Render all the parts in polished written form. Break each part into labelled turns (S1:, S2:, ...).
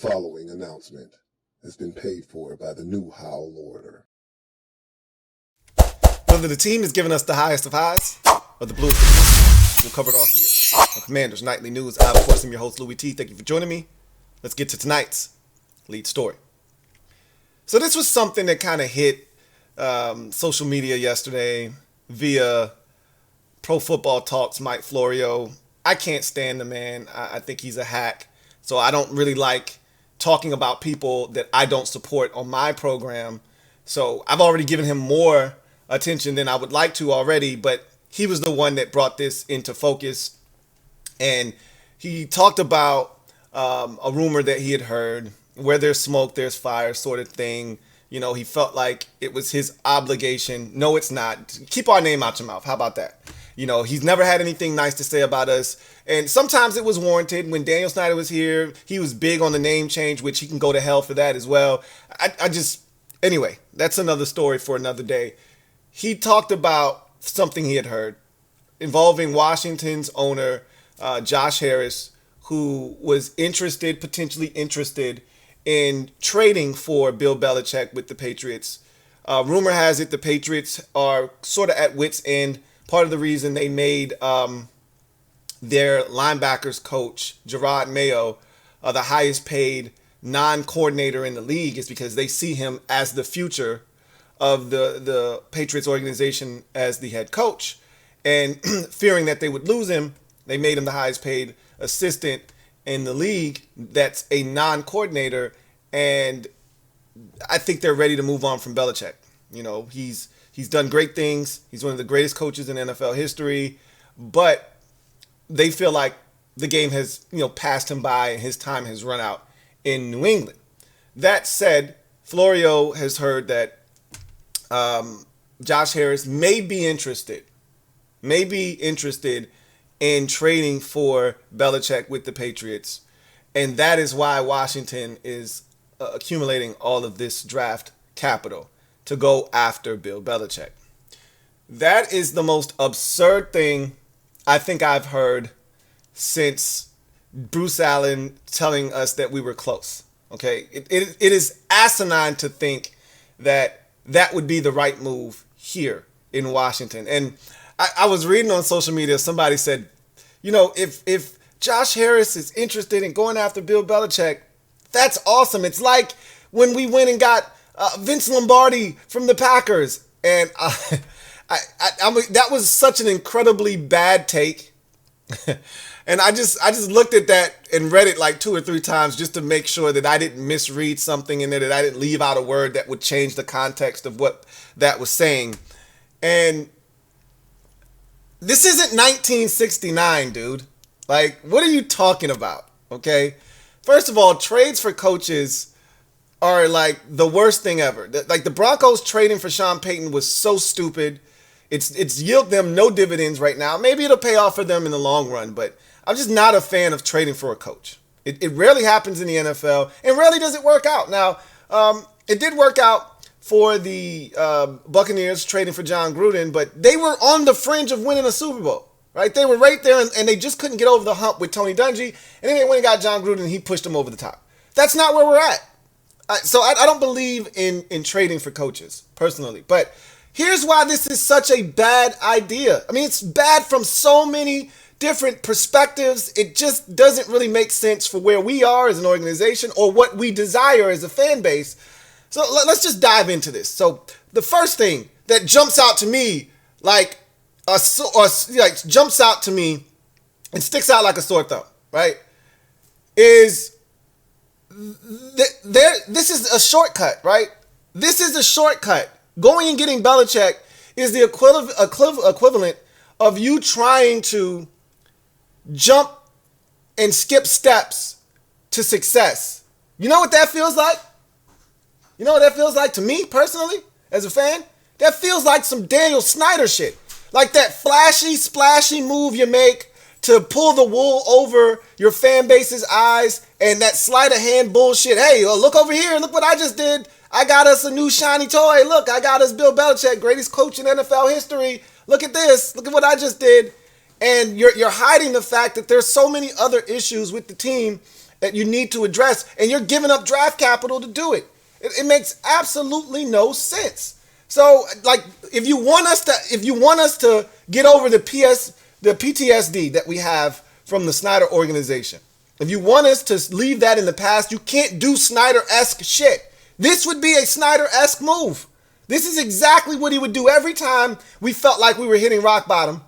S1: following announcement has been paid for by the new Howl Order.
S2: Whether the team is giving us the highest of highs or the bluest of blues, we'll cover it all here on Commanders Nightly News. I, of course, am your host, Louie T. Thank you for joining me. Let's get to tonight's lead story. So this was something that kind of hit social media yesterday via Pro Football Talk's Mike Florio. I can't stand the man. I think he's a hack. So I don't really like talking about people that I don't support on my program. So I've already given him more attention than I would like to already, but he was the one that brought this into focus. And he talked about a rumor that he had heard, where there's smoke, there's fire sort of thing. You know, he felt like it was his obligation. No, it's not. Keep our name out your mouth. How about that? You know, he's never had anything nice to say about us. And sometimes it was warranted. When Daniel Snyder was here, he was big on the name change, which he can go to hell for that as well. Anyway, that's another story for another day. He talked about something he had heard involving Washington's owner, Josh Harris, who was potentially interested in trading for Bill Belichick with the Patriots. Rumor has it the Patriots are sort of at wit's end. Part of the reason they made their linebackers coach, Gerard Mayo, the highest paid non-coordinator in the league is because they see him as the future of the Patriots organization as the head coach. And fearing that they would lose him, they made him the highest paid assistant in the league that's a non-coordinator. And I think they're ready to move on from Belichick. You know, he's done great things. He's one of the greatest coaches in NFL history, but they feel like the game has, passed him by and his time has run out in New England. That said, Florio has heard that Josh Harris may be interested in trading for Belichick with the Patriots, and that is why Washington is accumulating all of this draft capital to go after Bill Belichick. That is the most absurd thing I think I've heard since Bruce Allen telling us that we were close. Okay, it is asinine to think that would be the right move here in Washington. And I was reading on social media, somebody said, if Josh Harris is interested in going after Bill Belichick, that's awesome. It's like when we went and got Vince Lombardi from the Packers. And that was such an incredibly bad take. And I just looked at that and read it like 2 or 3 times just to make sure that I didn't misread something in there, that I didn't leave out a word that would change the context of what that was saying. And this isn't 1969, dude. Like, what are you talking about? Okay. First of all, trades for coaches are like the worst thing ever. Like the Broncos trading for Sean Payton was so stupid. It's yielded them no dividends right now. Maybe it'll pay off for them in the long run, but I'm just not a fan of trading for a coach. It rarely happens in the NFL, and rarely does it work out. Now, it did work out for the Buccaneers trading for John Gruden, but they were on the fringe of winning a Super Bowl, right? They were right there, and they just couldn't get over the hump with Tony Dungy, and then they went and got John Gruden, and he pushed them over the top. That's not where we're at. So I don't believe in trading for coaches, personally. But here's why this is such a bad idea. I mean, it's bad from so many different perspectives. It just doesn't really make sense for where we are as an organization or what we desire as a fan base. So let's just dive into this. So the first thing that jumps out to me jumps out to me and sticks out like a sore thumb, right, is this is a shortcut, right? This is a shortcut. Going and getting Belichick is the equivalent of you trying to jump and skip steps to success. You know what that feels like? You know what that feels like to me personally as a fan? That feels like some Daniel Snyder shit. Like that flashy, splashy move you make to pull the wool over your fan base's eyes, and that sleight of hand bullshit. Hey, look over here. Look what I just did. I got us a new shiny toy. Look, I got us Bill Belichick, greatest coach in NFL history. Look at this. Look at what I just did. And you're hiding the fact that there's so many other issues with the team, that you need to address, and you're giving up draft capital to do it. It makes absolutely no sense. So, like, if you want us to get over the PTSD that we have from the Snyder organization, if you want us to leave that in the past, you can't do Snyder-esque shit. This would be a Snyder-esque move. This is exactly what he would do every time we felt like we were hitting rock bottom.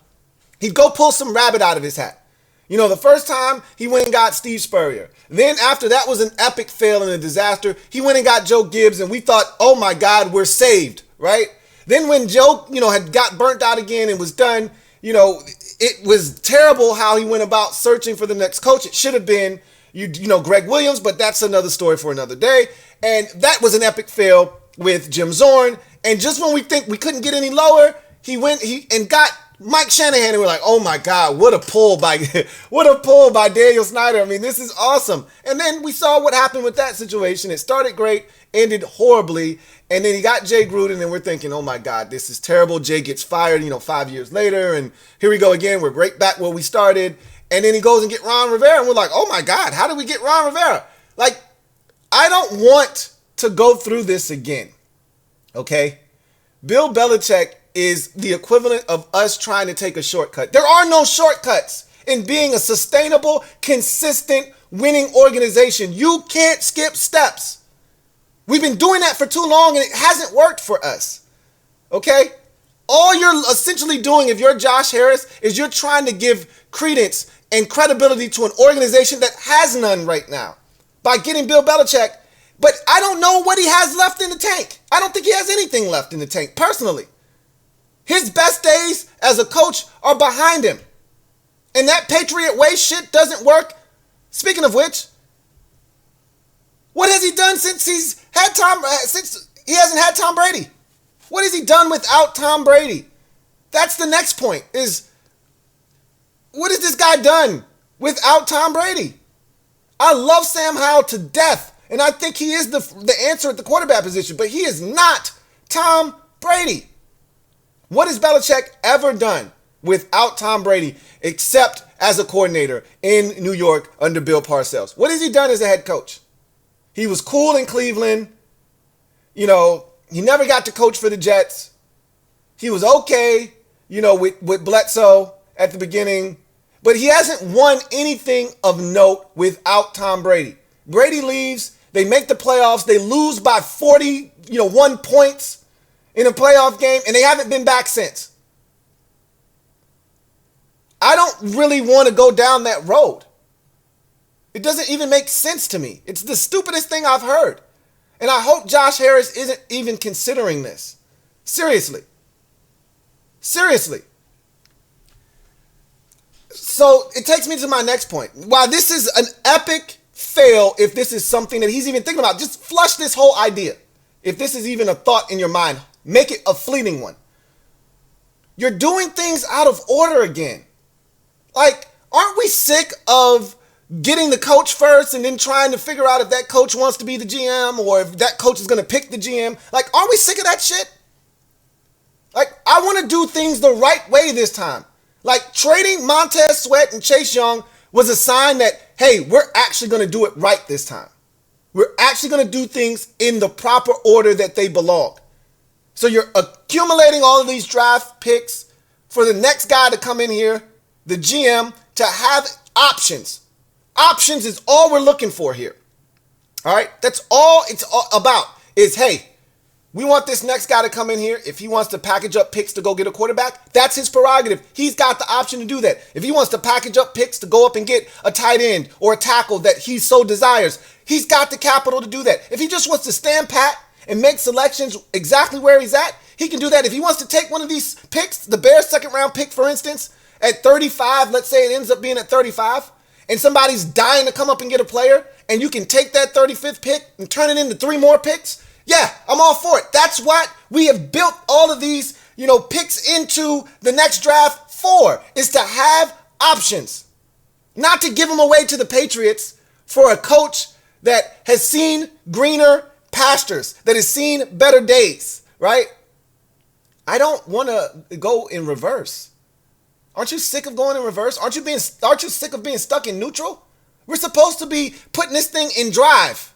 S2: He'd go pull some rabbit out of his hat. You know, the first time he went and got Steve Spurrier. Then after that was an epic fail and a disaster, he went and got Joe Gibbs, and we thought, oh my God, we're saved, right? Then when Joe, had got burnt out again and was done, it was terrible how he went about searching for the next coach. It should have been, Greg Williams, but that's another story for another day. And that was an epic fail with Jim Zorn. And just when we think we couldn't get any lower, he got Mike Shanahan, and we're like, oh my God, what a pull by Daniel Snyder. I mean, this is awesome. And then we saw what happened with that situation. It started great, ended horribly, and then he got Jay Gruden, and we're thinking, oh my God, this is terrible. Jay gets fired, 5 years later, and here we go again. We're right back where we started. And then he goes and get Ron Rivera, and we're like, oh my God, how did we get Ron Rivera? Like, I don't want to go through this again, okay? Bill Belichick is the equivalent of us trying to take a shortcut. There are no shortcuts in being a sustainable, consistent, winning organization. You can't skip steps. We've been doing that for too long, and it hasn't worked for us. Okay? All you're essentially doing, if you're Josh Harris, is you're trying to give credence and credibility to an organization that has none right now by getting Bill Belichick. But I don't know what he has left in the tank. I don't think he has anything left in the tank, personally. His best days as a coach are behind him. And that Patriot way shit doesn't work. Speaking of which, what has he done since he hasn't had Tom Brady? What has he done without Tom Brady? That's the next point, is what has this guy done without Tom Brady? I love Sam Howell to death, and I think he is the answer at the quarterback position, but he is not Tom Brady. What has Belichick ever done without Tom Brady except as a coordinator in New York under Bill Parcells? What has he done as a head coach? He was cool in Cleveland. He never got to coach for the Jets. He was okay, with Bledsoe at the beginning. But he hasn't won anything of note without Tom Brady. Brady leaves. They make the playoffs. They lose by 1 points in a playoff game, and they haven't been back since. I don't really want to go down that road. It doesn't even make sense to me. It's the stupidest thing I've heard. And I hope Josh Harris isn't even considering this. Seriously. So it takes me to my next point. While this is an epic fail, if this is something that he's even thinking about, just flush this whole idea. If this is even a thought in your mind, make it a fleeting one. You're doing things out of order again. Like, aren't we sick of getting the coach first and then trying to figure out if that coach wants to be the GM or if that coach is going to pick the GM? Like, aren't we sick of that shit? Like, I want to do things the right way this time. Like, trading Montez Sweat and Chase Young was a sign that, hey, we're actually going to do it right this time. We're actually going to do things in the proper order that they belong. So you're accumulating all of these draft picks for the next guy to come in here, the GM, to have options. Options is all we're looking for here. All right? That's all it's all about is, hey, we want this next guy to come in here. If he wants to package up picks to go get a quarterback, that's his prerogative. He's got the option to do that. If he wants to package up picks to go up and get a tight end or a tackle that he so desires, he's got the capital to do that. If he just wants to stand pat and make selections exactly where he's at, he can do that. If he wants to take one of these picks, the Bears' second round pick, for instance, at 35, let's say it ends up being at 35, and somebody's dying to come up and get a player, and you can take that 35th pick and turn it into 3 more picks, yeah, I'm all for it. That's what we have built all of these, picks into the next draft for, is to have options. Not to give them away to the Patriots for a coach that has seen greener pastures, that has seen better days, right? I don't want to go in reverse. Aren't you sick of going in reverse? Aren't you sick of being stuck in neutral? We're supposed to be putting this thing in drive.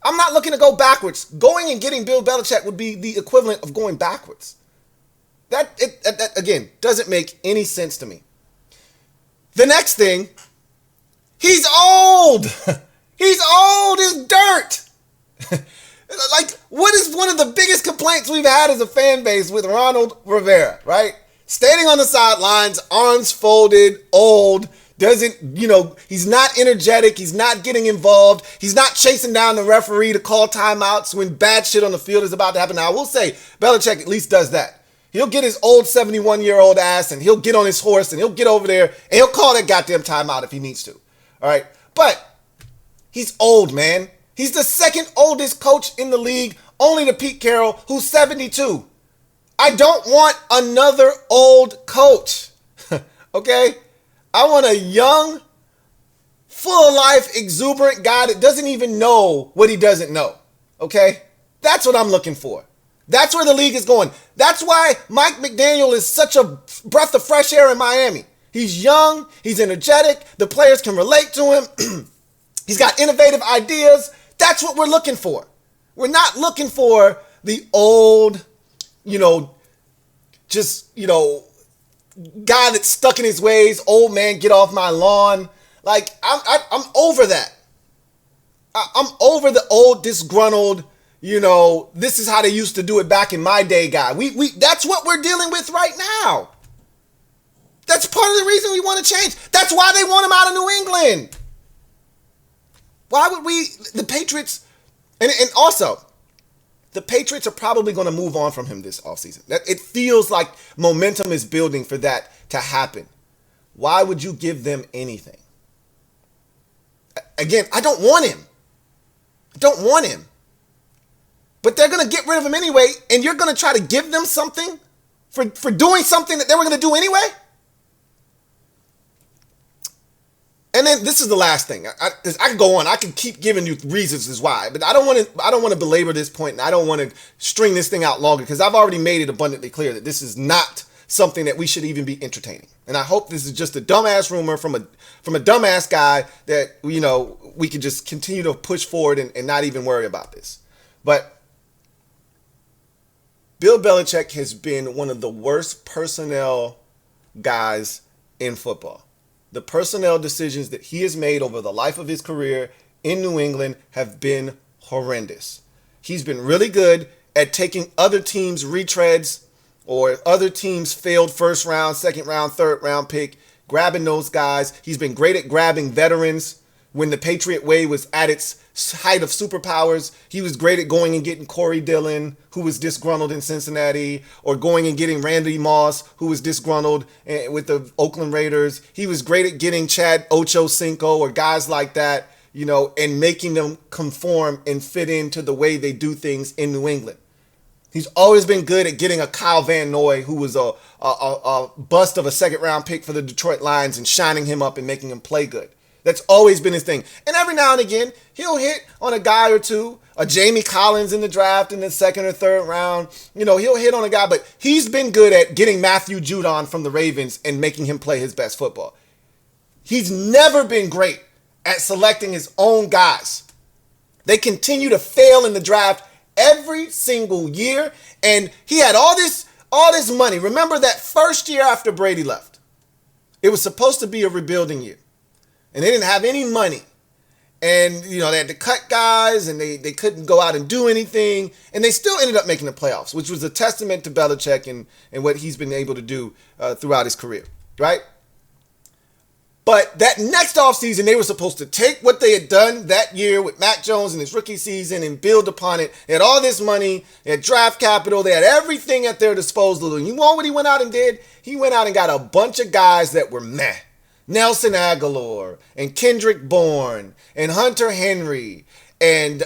S2: I'm not looking to go backwards. Going and getting Bill Belichick would be the equivalent of going backwards. That again, doesn't make any sense to me. The next thing, he's old. He's old as dirt. Like, what is one of the biggest complaints we've had as a fan base with Ronald Rivera, right? Standing on the sidelines, arms folded, old, he's not energetic, he's not getting involved, he's not chasing down the referee to call timeouts when bad shit on the field is about to happen. Now, I will say, Belichick at least does that. He'll get his old 71-year-old ass and he'll get on his horse and he'll get over there and he'll call that goddamn timeout if he needs to. All right? But he's old, man. He's the second oldest coach in the league, only to Pete Carroll, who's 72. I don't want another old coach. Okay? I want a young, full of life, exuberant guy that doesn't even know what he doesn't know. Okay? That's what I'm looking for. That's where the league is going. That's why Mike McDaniel is such a breath of fresh air in Miami. He's young. He's energetic. The players can relate to him. He's got innovative ideas. That's what we're looking for. We're not looking for the old, guy that's stuck in his ways. Old man, get off my lawn. Like, I'm over that. I'm over the old, disgruntled, this is how they used to do it back in my day guy. That's what we're dealing with right now. That's part of the reason we want to change. That's why they want him out of New England. Why would the Patriots, and also, the Patriots are probably going to move on from him this offseason. It feels like momentum is building for that to happen. Why would you give them anything? Again, I don't want him. But they're going to get rid of him anyway, and you're going to try to give them something for doing something that they were going to do anyway? And then this is the last thing. I can go on. I can keep giving you reasons as why, but I don't want to belabor this point, and I don't want to string this thing out longer because I've already made it abundantly clear that this is not something that we should even be entertaining. And I hope this is just a dumbass rumor from a dumbass guy that we can just continue to push forward and not even worry about this. But Bill Belichick has been one of the worst personnel guys in football. The personnel decisions that he has made over the life of his career in New England have been horrendous. He's been really good at taking other teams' retreads or other teams' failed first round, second round, third round pick, grabbing those guys. He's been great at grabbing veterans. When the Patriot way was at its height of superpowers, he was great at going and getting Corey Dillon, who was disgruntled in Cincinnati, or going and getting Randy Moss, who was disgruntled with the Oakland Raiders. He was great at getting Chad Ochocinco or guys like that, and making them conform and fit into the way they do things in New England. He's always been good at getting a Kyle Van Noy, who was a bust of a second-round pick for the Detroit Lions, and shining him up and making him play good. That's always been his thing. And every now and again, he'll hit on a guy or two, a Jamie Collins in the draft in the second or third round. He'll hit on a guy, but he's been good at getting Matthew Judon from the Ravens and making him play his best football. He's never been great at selecting his own guys. They continue to fail in the draft every single year, and he had all this money. Remember that first year after Brady left? It was supposed to be a rebuilding year. And they didn't have any money. And, they had to cut guys, and they couldn't go out and do anything. And they still ended up making the playoffs, which was a testament to Belichick and what he's been able to do throughout his career, right? But that next offseason, they were supposed to take what they had done that year with Mac Jones in his rookie season and build upon it. They had all this money. They had draft capital. They had everything at their disposal. And you know what he went out and did? He went out and got a bunch of guys that were meh. Nelson Aguilar and Kendrick Bourne and Hunter Henry and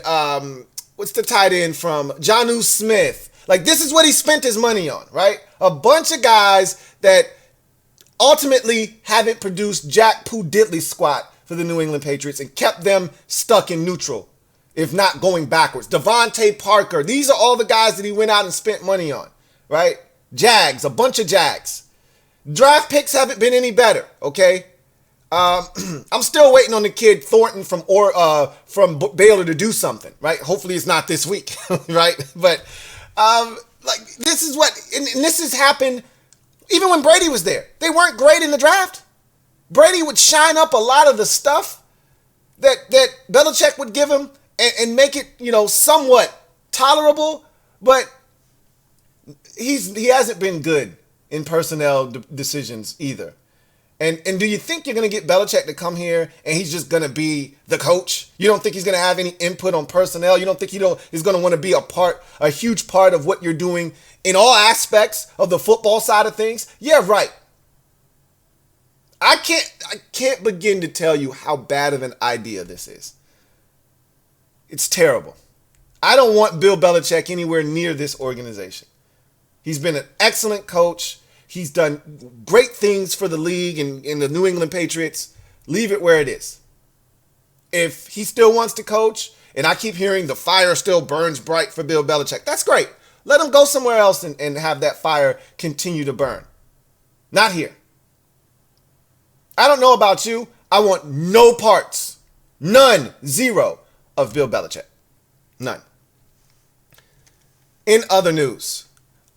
S2: what's the tight end from Jonnu Smith. Like, this is what he spent his money on, right? A bunch of guys that ultimately haven't produced jack poo diddly squat for the New England Patriots and kept them stuck in neutral, if not going backwards. Devontae Parker. These are all the guys that he went out and spent money on, right? Jags, a bunch of Jags. Draft picks haven't been any better, okay? I'm still waiting on the kid Thornton from Baylor to do something, right? Hopefully it's not this week, right? But this is what, and this has happened even when Brady was there. They weren't great in the draft. Brady would shine up a lot of the stuff that Belichick would give him and make it, somewhat tolerable, but he hasn't been good in personnel decisions either. And do you think you're going to get Belichick to come here and he's just going to be the coach? You don't think he's going to have any input on personnel? You don't think he's going to want to be a huge part of what you're doing in all aspects of the football side of things? Yeah, right. I can't begin to tell you how bad of an idea this is. It's terrible. I don't want Bill Belichick anywhere near this organization. He's been an excellent coach. He's done great things for the league and in the New England Patriots. Leave it where it is. If he still wants to coach, and I keep hearing the fire still burns bright for Bill Belichick, that's great. Let him go somewhere else and have that fire continue to burn. Not here. I don't know about you. I want no parts. None. Zero of Bill Belichick. None. In other news,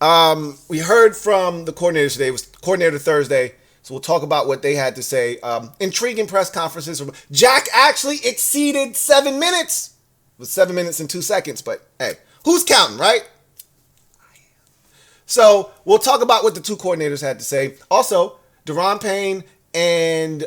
S2: we heard from the coordinators today. It was Coordinator Thursday, so we'll talk about what they had to say. Intriguing press conferences. Jack actually exceeded 7 minutes. It was 7 minutes and 2 seconds, but hey, who's counting, right? So we'll talk about what the two coordinators had to say. Also, Daron Payne and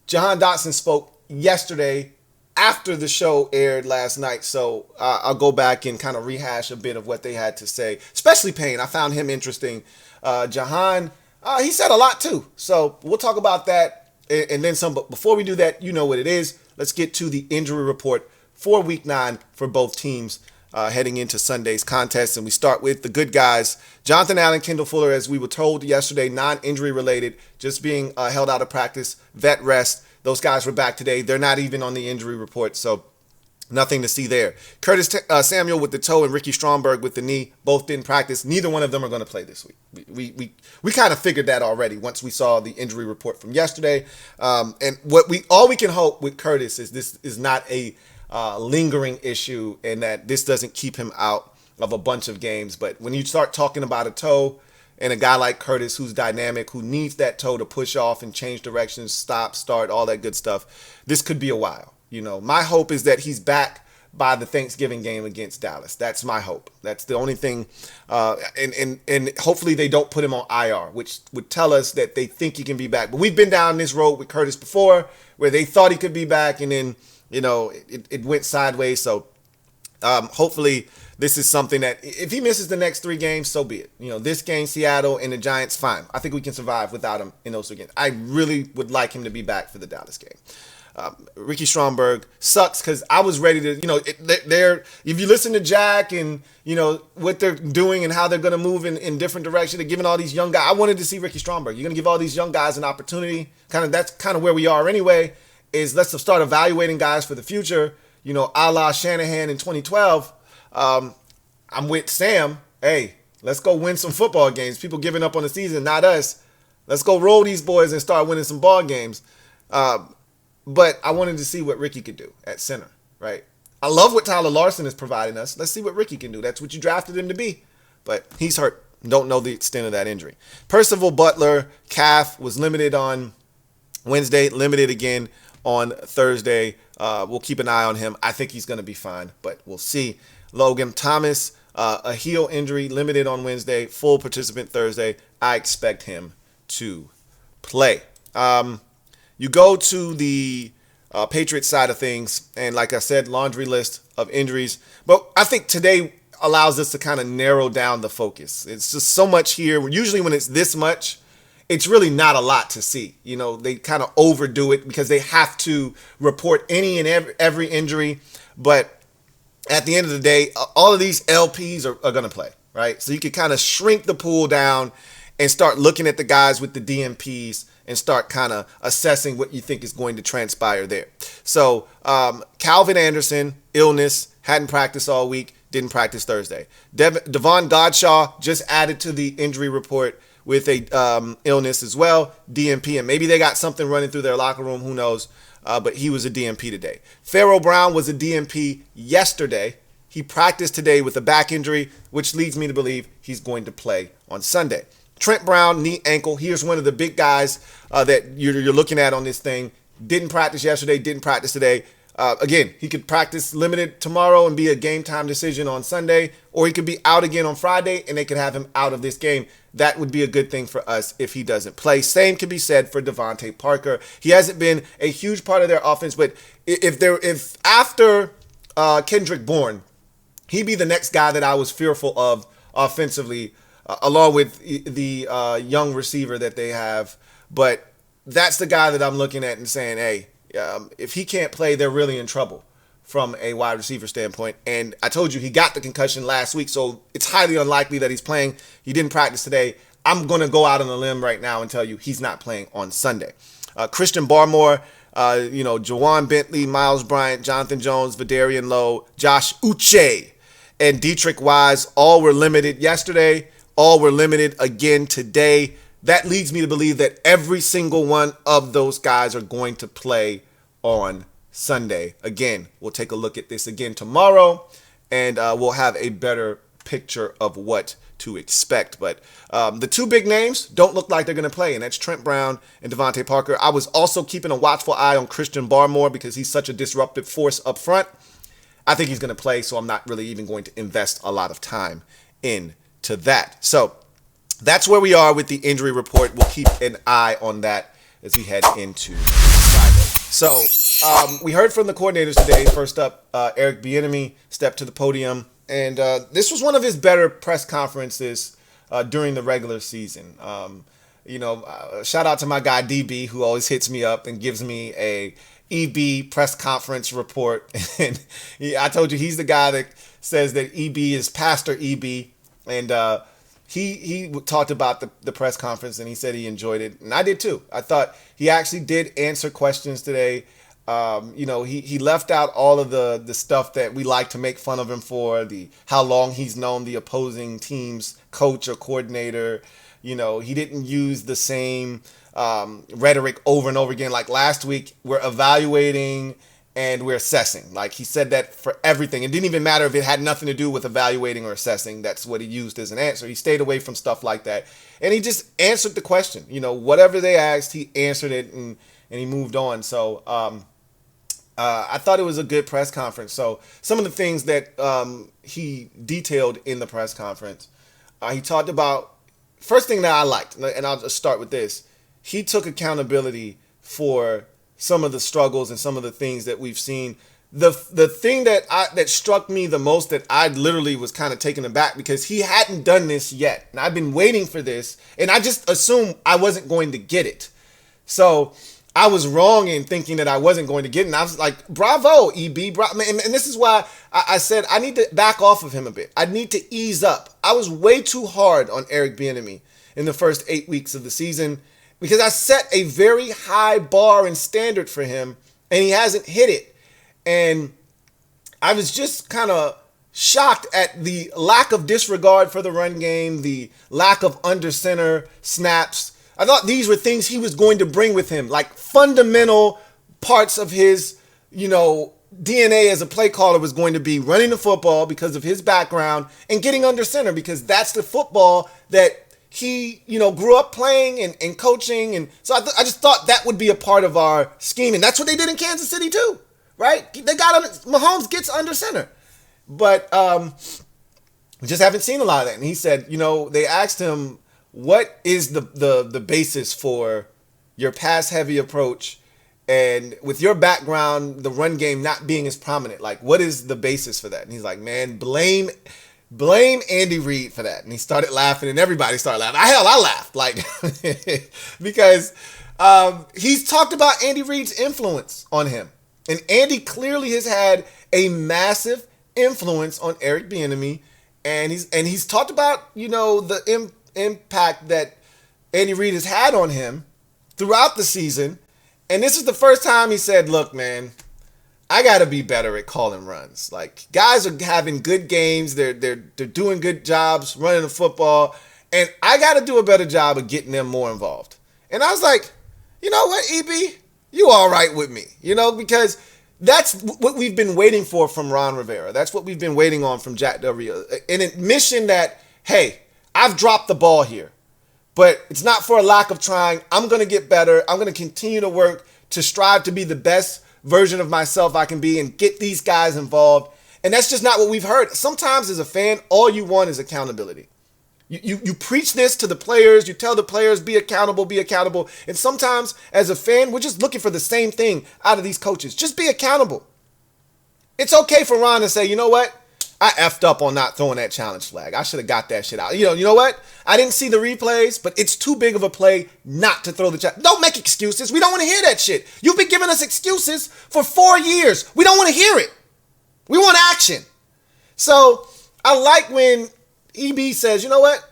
S2: Jahan Dotson spoke yesterday after the show aired last night. So I'll go back and kind of rehash a bit of what they had to say, especially Payne. I found him interesting. Jahan, he said a lot too. So we'll talk about that and then some. But before we do that, you know what it is. Let's get to the injury report for Week 9 for both teams heading into Sunday's contest. And we start with the good guys. Jonathan Allen, Kendall Fuller, as we were told yesterday, non-injury related, just being held out of practice, vet rest. Those guys were back today. They're not even on the injury report, so nothing to see there. Curtis Samuel with the toe and Ricky Stromberg with the knee both didn't practice. Neither one of them are going to play this week. We kind of figured that already once we saw the injury report from yesterday. And all we can hope with Curtis is this is not a lingering issue and that this doesn't keep him out of a bunch of games. But when you start talking about a toe and a guy like Curtis who's dynamic, who needs that toe to push off and change directions, stop, start, all that good stuff, this could be a while. My hope is that he's back by the Thanksgiving game against Dallas. That's my hope. That's the only thing. And hopefully they don't put him on IR, which would tell us that they think he can be back. But we've been down this road with Curtis before where they thought he could be back and then, it went sideways. So hopefully this is something that if he misses the next 3 games, so be it. This game, Seattle, and the Giants, fine. I think we can survive without him in those 3 games. I really would like him to be back for the Dallas game. Ricky Stromberg sucks because I was ready to, if you listen to Jack and, what they're doing and how they're going to move in different directions, they're giving all these young guys. I wanted to see Ricky Stromberg. You're going to give all these young guys an opportunity. That's kind of where we are anyway, is let's start evaluating guys for the future, a la Shanahan in 2012. I'm with Sam. Hey, let's go win some football games. People giving up on the season, not us. Let's go roll these boys and start winning some ball games. But I wanted to see what Ricky could do at center, right? I love what Tyler Larson is providing us. Let's see what Ricky can do. That's what you drafted him to be. But he's hurt. Don't know the extent of that injury. Percival Butler, calf, was limited on Wednesday, limited again on Thursday. We'll keep an eye on him. I think he's going to be fine, but we'll see. Logan Thomas, a heel injury, limited on Wednesday, full participant Thursday. I expect him to play. You go to the Patriots side of things, and like I said, laundry list of injuries. But I think today allows us to kind of narrow down the focus. It's just so much here. Usually when it's this much, it's really not a lot to see. They kind of overdo it because they have to report any and every injury. But at the end of the day, all of these LPs are going to play, right? So you can kind of shrink the pool down and start looking at the guys with the DMPs and start kind of assessing what you think is going to transpire there. So Calvin Anderson, illness, hadn't practiced all week, didn't practice Thursday. Devon Godshaw just added to the injury report with a illness as well, DNP, and maybe they got something running through their locker room. Who knows? But he was a DNP today. Pharaoh Brown was a DNP yesterday. He practiced today with a back injury, which leads me to believe he's going to play on Sunday. Trent Brown, knee, ankle. Here's one of the big guys that you're looking at on this thing. Didn't practice yesterday, didn't practice today. Again, he could practice limited tomorrow and be a game time decision on Sunday, or he could be out again on Friday and they could have him out of this game. That would be a good thing for us if he doesn't play. Same can be said for Devontae Parker. He hasn't been a huge part of their offense, but if after Kendrick Bourne, he'd be the next guy that I was fearful of offensively, along with the young receiver that they have. But that's the guy that I'm looking at and saying, hey, if he can't play, they're really in trouble from a wide receiver standpoint. And I told you he got the concussion last week, so it's highly unlikely that he's playing. He didn't practice today. I'm going to go out on a limb right now and tell you he's not playing on Sunday. Christian Barmore, Jawan Bentley, Miles Bryant, Jonathan Jones, Vidarian Lowe, Josh Uche, and Dietrich Wise all were limited yesterday. All were limited again today. That leads me to believe that every single one of those guys are going to play on Sunday. Again, we'll take a look at this again tomorrow, and we'll have a better picture of what to expect. But the two big names don't look like they're going to play, and that's Trent Brown and Devontae Parker. I was also keeping a watchful eye on Christian Barmore because he's such a disruptive force up front. I think he's going to play, so I'm not really even going to invest a lot of time into that. So that's where we are with the injury report. We'll keep an eye on that as we head into Friday. So we heard from the coordinators today. First up, Eric Bieniemy stepped to the podium, and this was one of his better press conferences during the regular season. Shout out to my guy DB, who always hits me up and gives me a EB press conference report. And I told you he's the guy that says that EB is Pastor EB, and he talked about the press conference, and he said he enjoyed it, and I did too. I thought he actually did answer questions today. He left out all of the stuff that we like to make fun of him for, how long he's known the opposing team's coach or coordinator. He didn't use the same rhetoric over and over again. Like last week, we're evaluating and we're assessing. Like he said that for everything. It didn't even matter if it had nothing to do with evaluating or assessing. That's what he used as an answer. He stayed away from stuff like that. And he just answered the question. Whatever they asked, he answered it and he moved on. So I thought it was a good press conference. So some of the things that he detailed in the press conference, he talked about, first thing that I liked, and I'll just start with this, he took accountability for some of the struggles and some of the things that we've seen. The thing that struck me the most, that I literally was kind of taken aback, because he hadn't done this yet. And I've been waiting for this, and I just assumed I wasn't going to get it. So I was wrong in thinking that I wasn't going to get it. And I was like, bravo, EB. And this is why I said I need to back off of him a bit. I need to ease up. I was way too hard on Eric Bieniemy in the first 8 weeks of the season, because I set a very high bar and standard for him, and he hasn't hit it. And I was just kind of shocked at the lack of disregard for the run game, the lack of under center snaps. I thought these were things he was going to bring with him, like fundamental parts of his, DNA as a play caller was going to be running the football because of his background, and getting under center because that's the football that he, grew up playing and coaching. And so I just thought that would be a part of our scheme. And that's what they did in Kansas City too, right? Mahomes gets under center. But we just haven't seen a lot of that. And he said, they asked him, what is the basis for your pass-heavy approach? And with your background, the run game not being as prominent, like, what is the basis for that? And he's like, man, blame Andy Reid for that. And he started laughing, and everybody started laughing. I laughed, like, because he's talked about Andy Reid's influence on him. And Andy clearly has had a massive influence on Eric Bieniemy. And he's talked about, the impact that Andy Reid has had on him throughout the season. And this is the first time he said, look, man, I got to be better at calling runs. Like, guys are having good games. They're doing good jobs running the football. And I got to do a better job of getting them more involved. And I was like, you know what, EB? You all right with me, because that's what we've been waiting for from Ron Rivera. That's what we've been waiting on from Jack Del Rio. An admission that, hey, I've dropped the ball here, but it's not for a lack of trying. I'm going to get better. I'm going to continue to work to strive to be the best version of myself I can be and get these guys involved. And that's just not what we've heard. Sometimes as a fan, all you want is accountability. You preach this to the players. You tell the players, be accountable, be accountable. And sometimes as a fan, we're just looking for the same thing out of these coaches. Just be accountable. It's okay for Ron to say, you know what? I effed up on not throwing that challenge flag. I should have got that shit out. You know what? I didn't see the replays, but it's too big of a play not to throw the challenge. Don't make excuses. We don't want to hear that shit. You've been giving us excuses for 4 years. We don't want to hear it. We want action. So I like when EB says, you know what?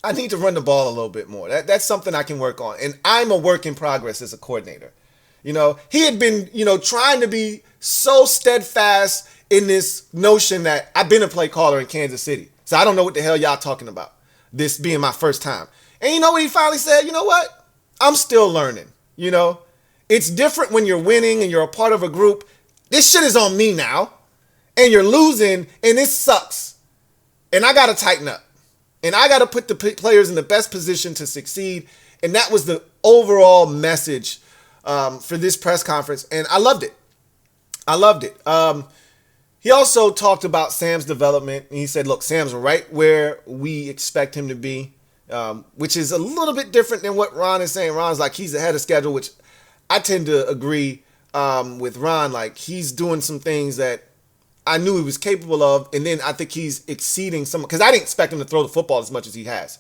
S2: I need to run the ball a little bit more. That's something I can work on. And I'm a work in progress as a coordinator. He had been, trying to be so steadfast in this notion that I've been a play caller in Kansas City. So I don't know what the hell y'all talking about, this being my first time. And you know what he finally said? You know what? I'm still learning. It's different when you're winning and you're a part of a group. This shit is on me now. And you're losing and this sucks. And I got to tighten up. And I got to put the players in the best position to succeed. And that was the overall message for this press conference. And I loved it. He also talked about Sam's development. And he said, look, Sam's right where we expect him to be, which is a little bit different than what Ron is saying. Ron's like he's ahead of schedule, which I tend to agree with Ron. Like he's doing some things that I knew he was capable of, and then I think he's exceeding some, because I didn't expect him to throw the football as much as he has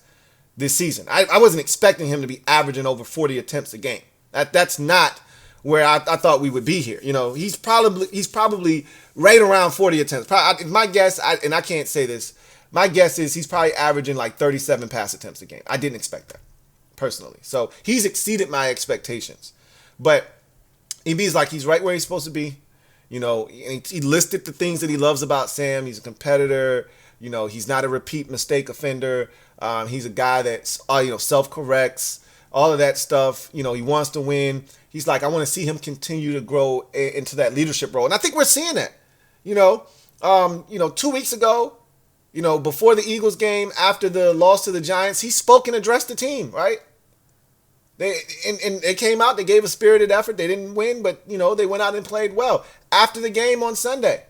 S2: this season. I wasn't expecting him to be averaging over 40 attempts a game. That's not where I thought we would be here. He's probably right around 40 attempts. My guess, and I can't say this, my guess is he's probably averaging like 37 pass attempts a game. I didn't expect that, personally. So he's exceeded my expectations. But EB's like, he's right where he's supposed to be. He listed the things that he loves about Sam. He's a competitor. He's not a repeat mistake offender. He's a guy that, self-corrects, all of that stuff. He wants to win. He's like, I want to see him continue to grow into that leadership role. And I think we're seeing that. 2 weeks ago, before the Eagles game, after the loss to the Giants, he spoke and addressed the team, right? They came out, they gave a spirited effort. They didn't win, but, they went out and played well. After the game on Sunday,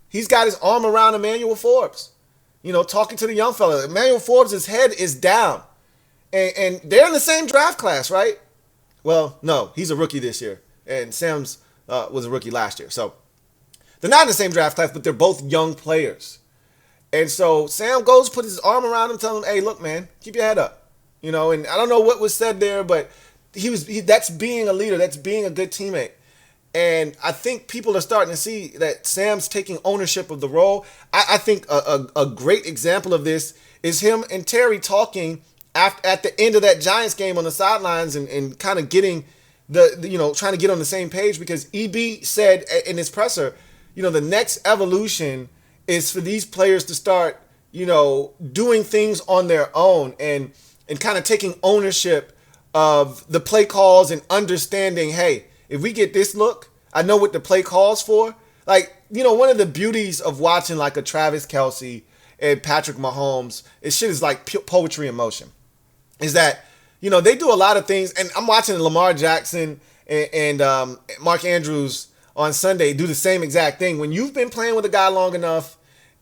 S2: he's got his arm around Emmanuel Forbes, talking to the young fella. Emmanuel Forbes' head is down. And they're in the same draft class, right? Well, no, he's a rookie this year. And Sam's was a rookie last year. So they're not in the same draft class, but they're both young players. And so Sam goes, put his arm around him, telling him, hey, look, man, keep your head up. And I don't know what was said there, but that's being a leader. That's being a good teammate. And I think people are starting to see that Sam's taking ownership of the role. I think a great example of this is him and Terry talking at the end of that Giants game on the sidelines and kind of getting trying to get on the same page, because EB said in his presser, the next evolution is for these players to start, doing things on their own and kind of taking ownership of the play calls and understanding, hey, if we get this look, I know what the play calls for. Like, one of the beauties of watching like a Travis Kelce and Patrick Mahomes, shit is like poetry in motion, is that, they do a lot of things. And I'm watching Lamar Jackson and Mark Andrews on Sunday do the same exact thing. When you've been playing with a guy long enough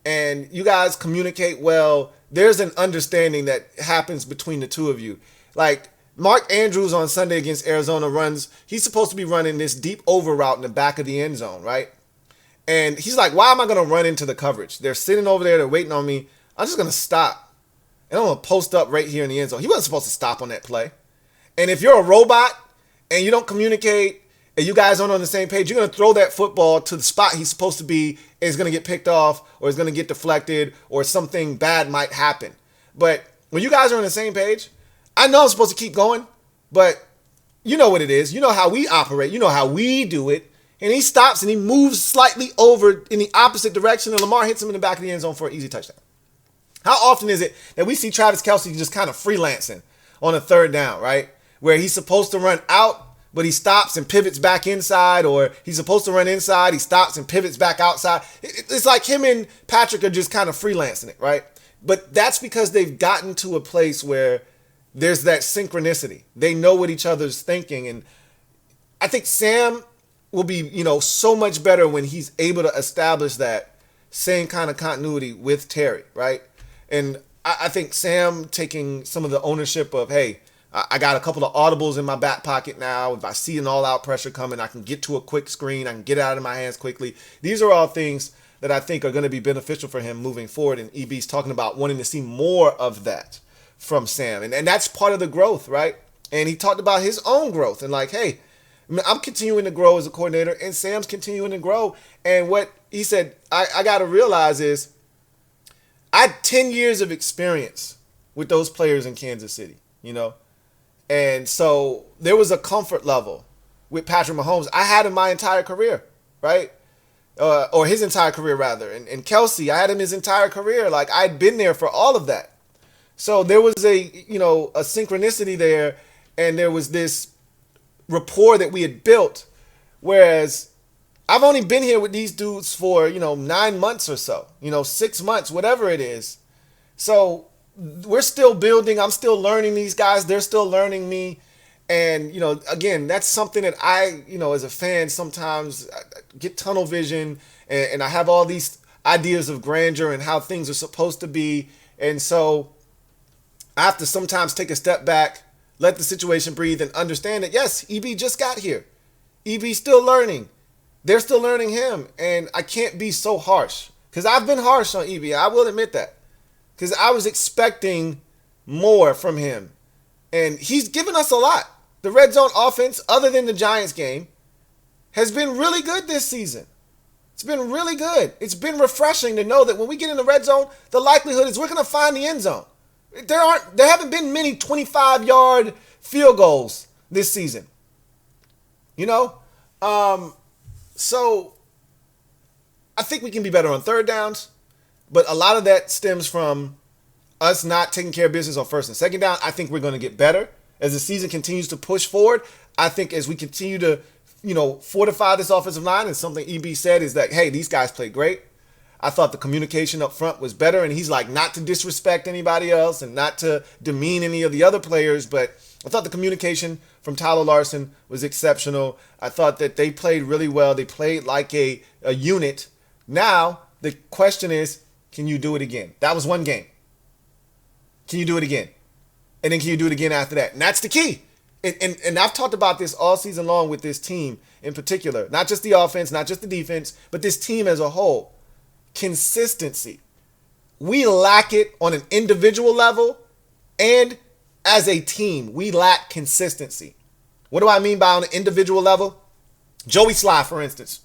S2: and you guys communicate well, there's an understanding that happens between the two of you. Like Mark Andrews on Sunday against Arizona he's supposed to be running this deep over route in the back of the end zone, right? And he's like, why am I going to run into the coverage? They're sitting over there, they're waiting on me. I'm just going to stop. And I'm going to post up right here in the end zone. He wasn't supposed to stop on that play. And if you're a robot and you don't communicate and you guys aren't on the same page, you're going to throw that football to the spot he's supposed to be, and it's going to get picked off, or it's going to get deflected, or something bad might happen. But when you guys are on the same page, I know I'm supposed to keep going, but you know what it is. You know how we operate. You know how we do it. And he stops and he moves slightly over in the opposite direction, and Lamar hits him in the back of the end zone for an easy touchdown. How often is it that we see Travis Kelce just kind of freelancing on a third down, right? Where he's supposed to run out, but he stops and pivots back inside, or he's supposed to run inside, he stops and pivots back outside. It's like him and Patrick are just kind of freelancing it, right? But that's because they've gotten to a place where there's that synchronicity. They know what each other's thinking. And I think Sam will be, so much better when he's able to establish that same kind of continuity with Terry, right? And I think Sam taking some of the ownership of, hey, I got a couple of audibles in my back pocket now. If I see an all-out pressure coming, I can get to a quick screen. I can get it out of my hands quickly. These are all things that I think are going to be beneficial for him moving forward. And EB's talking about wanting to see more of that from Sam. And that's part of the growth, right? And he talked about his own growth and like, hey, I'm continuing to grow as a coordinator and Sam's continuing to grow. And what he said, I got to realize is I had 10 years of experience with those players in Kansas City, And so there was a comfort level with Patrick Mahomes I had in my entire career, right? Or his entire career, rather. And Kelce, I had him his entire career. Like, I'd been there for all of that. So there was a synchronicity there, and there was this rapport that we had built, whereas I've only been here with these dudes for, 9 months or so, 6 months, whatever it is. So we're still building. I'm still learning these guys. They're still learning me. And, again, that's something that I, as a fan, sometimes get tunnel vision and I have all these ideas of grandeur and how things are supposed to be. And so I have to sometimes take a step back, let the situation breathe, and understand that, yes, EB just got here. EB's still learning. They're still learning him. And I can't be so harsh because I've been harsh on EB. I will admit that because I was expecting more from him. And he's given us a lot. The red zone offense, other than the Giants game, has been really good this season. It's been really good. It's been refreshing to know that when we get in the red zone, the likelihood is we're going to find the end zone. There haven't been many 25-yard field goals this season. So I think we can be better on third downs, but a lot of that stems from us not taking care of business on first and second down. I think we're going to get better as the season continues to push forward. I think as we continue to, fortify this offensive line, and something EB said is that, hey, these guys played great. I thought the communication up front was better, and he's like, not to disrespect anybody else and not to demean any of the other players, but I thought the communication from Tyler Larson was exceptional. I thought that they played really well. They played like a unit. Now, the question is, can you do it again? That was one game. Can you do it again? And then can you do it again after that? And that's the key. And I've talked about this all season long with this team in particular. Not just the offense, not just the defense, but this team as a whole. Consistency. We lack it on an individual level and as a team. We lack consistency. What do I mean by on an individual level? Joey Sly, for instance.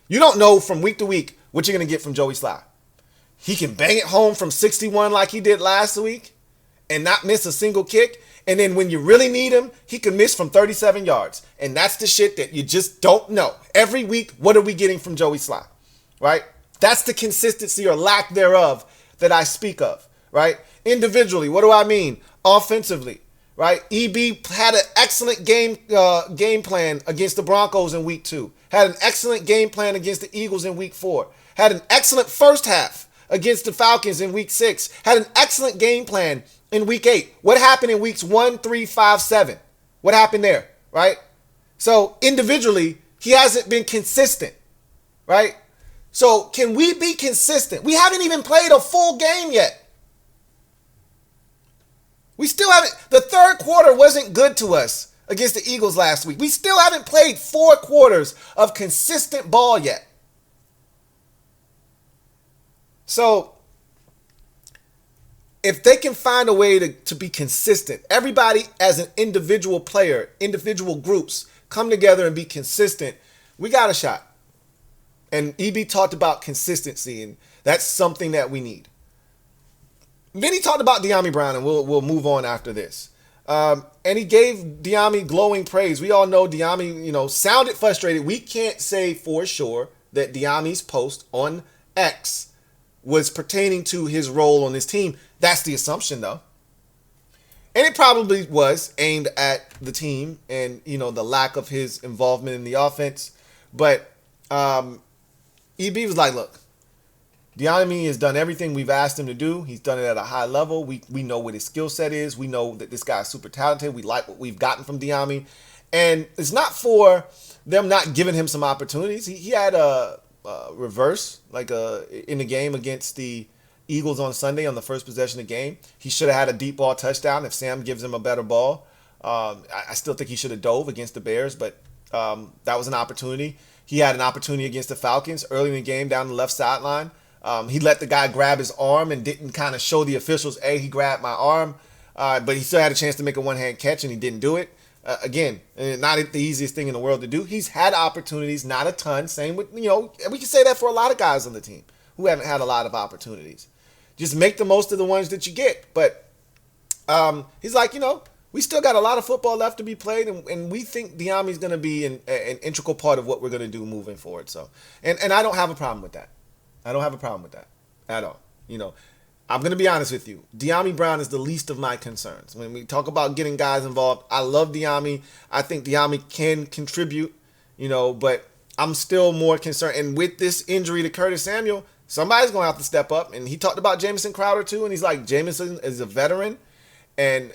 S2: You don't know from week to week what you're going to get from Joey Sly. He can bang it home from 61 like he did last week and not miss a single kick. And then when you really need him, he can miss from 37 yards. And that's the shit that you just don't know. Every week, what are we getting from Joey Sly? Right? That's the consistency or lack thereof that I speak of. Right? Individually, what do I mean? Offensively. Right? EB had an excellent game plan against the Broncos in week 2. Had an excellent game plan against the Eagles in week 4. Had an excellent first half against the Falcons in week 6. Had an excellent game plan in week 8. What happened in weeks 1, 3, 5, 7? What happened there, right? So individually, he hasn't been consistent, right? So can we be consistent? We haven't even played a full game yet. We still haven't. The third quarter wasn't good to us against the Eagles last week. We still haven't played 4 quarters of consistent ball yet. So if they can find a way to be consistent, everybody as an individual player, individual groups come together and be consistent, we got a shot. And EB talked about consistency, and that's something that we need. Then he talked about Dyami Brown, and we'll move on after this. And he gave Dyami glowing praise. We all know Dyami, sounded frustrated. We can't say for sure that Dyami's post on X was pertaining to his role on this team. That's the assumption, though. And it probably was aimed at the team and, the lack of his involvement in the offense. But EB was like, look, Diami has done everything we've asked him to do. He's done it at a high level. We know what his skill set is. We know that this guy's super talented. We like what we've gotten from Diami. And it's not for them not giving him some opportunities. He had a reverse, in the game against the Eagles on Sunday on the first possession of the game. He should have had a deep ball touchdown if Sam gives him a better ball. I still think he should have dove against the Bears, but that was an opportunity. He had an opportunity against the Falcons early in the game down the left sideline. He let the guy grab his arm and didn't kind of show the officials, hey, he grabbed my arm. But he still had a chance to make a one-hand catch, and he didn't do it. Again, not the easiest thing in the world to do. He's had opportunities, not a ton. Same with, we can say that for a lot of guys on the team who haven't had a lot of opportunities. Just make the most of the ones that you get. But he's like, we still got a lot of football left to be played, and we think Diami's going to be an integral part of what we're going to do moving forward. So, and I don't have a problem with that. I don't have a problem with that at all. I'm going to be honest with you. Dyami Brown is the least of my concerns. When we talk about getting guys involved, I love Dyami. I think Dyami can contribute, but I'm still more concerned. And with this injury to Curtis Samuel, somebody's going to have to step up. And he talked about Jamison Crowder too, and he's like, Jamison is a veteran. And,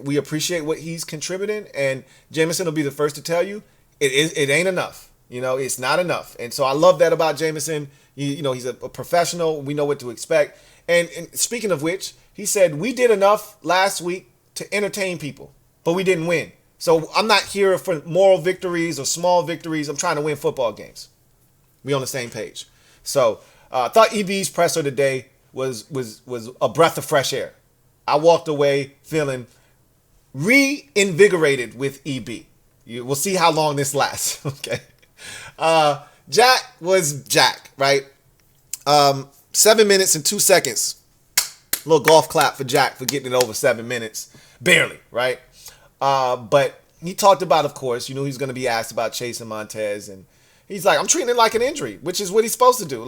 S2: we appreciate what he's contributing. And Jamison will be the first to tell you, it ain't enough. It's not enough. And so I love that about Jamison. He's a professional. We know what to expect. And speaking of which, he said, we did enough last week to entertain people, but we didn't win. So I'm not here for moral victories or small victories. I'm trying to win football games. We on the same page. So I thought EB's presser today was a breath of fresh air. I walked away feeling reinvigorated with EB. We'll see how long this lasts. Okay. Jack was Jack, right? 7 minutes and 2 seconds. A little golf clap for Jack for getting it over 7 minutes. Barely, right? But he talked about, of course, he's going to be asked about Chase and Montez. And he's like, I'm treating it like an injury, which is what he's supposed to do.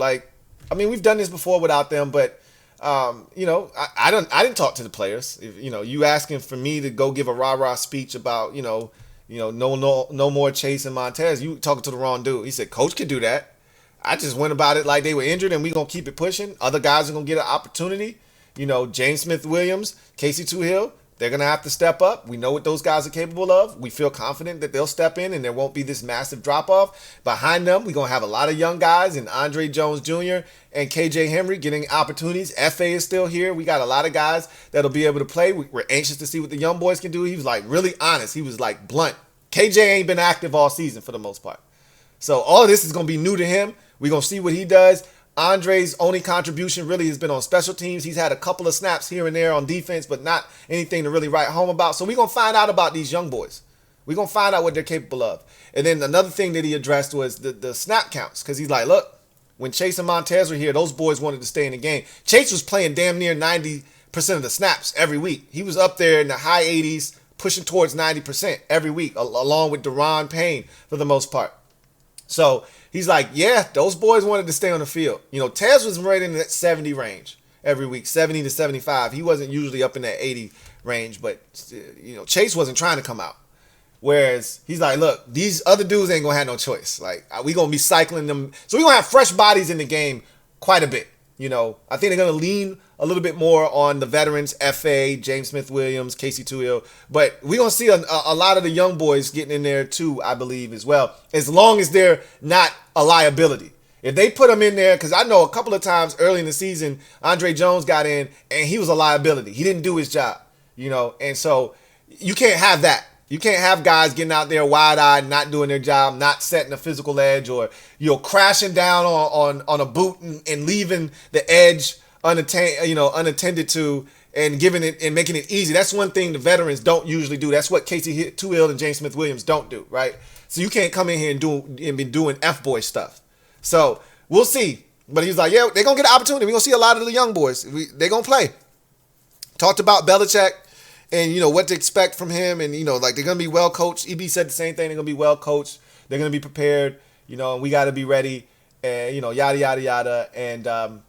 S2: We've done this before without them, but, I didn't talk to the players. You asking for me to go give a rah-rah speech about, no more Chase and Montez. You talking to the wrong dude. He said, Coach could do that. I just went about it like they were injured, and we're going to keep it pushing. Other guys are going to get an opportunity. James Smith-Williams, Casey Toohill, they're going to have to step up. We know what those guys are capable of. We feel confident that they'll step in, and there won't be this massive drop-off. Behind them, we're going to have a lot of young guys, and Andre Jones Jr. and KJ Henry getting opportunities. FA is still here. We got a lot of guys that'll be able to play. We're anxious to see what the young boys can do. He was really honest. He was blunt. KJ ain't been active all season for the most part. So all of this is going to be new to him. We're going to see what he does. Andre's only contribution really has been on special teams. He's had a couple of snaps here and there on defense, but not anything to really write home about. So we're going to find out about these young boys. We're going to find out what they're capable of. And then another thing that he addressed was the snap counts, because he's like, look, when Chase and Montez were here, those boys wanted to stay in the game. Chase was playing damn near 90% of the snaps every week. He was up there in the high 80s, pushing towards 90% every week, along with Deron Payne for the most part. So he's like, yeah, those boys wanted to stay on the field. Tez was right in that 70 range every week, 70 to 75. He wasn't usually up in that 80 range, but, Chase wasn't trying to come out. Whereas he's like, look, these other dudes ain't going to have no choice. We going to be cycling them. So we're going to have fresh bodies in the game quite a bit. I think they're going to lean a little bit more on the veterans, FA, James Smith-Williams, Casey Toohill. But we're going to see a lot of the young boys getting in there too, I believe, as well, as long as they're not a liability. If they put them in there, because I know a couple of times early in the season, Andre Jones got in and he was a liability. He didn't do his job, and so you can't have that. You can't have guys getting out there wide-eyed, not doing their job, not setting a physical edge, or crashing down on a boot and leaving the edge unattended to, and giving it and making it easy. That's one thing the veterans don't usually do. That's what Casey Toohill and James Smith-Williams don't do, right? So you can't come in here and be doing F-boy stuff. So we'll see. But he's like, yeah, they're gonna get an opportunity. We're gonna see a lot of the young boys. They're gonna play. Talked about Belichick. And, what to expect from him. And, they're going to be well coached. EB said the same thing. They're going to be well coached. They're going to be prepared. And we got to be ready. And, yada, yada, yada. And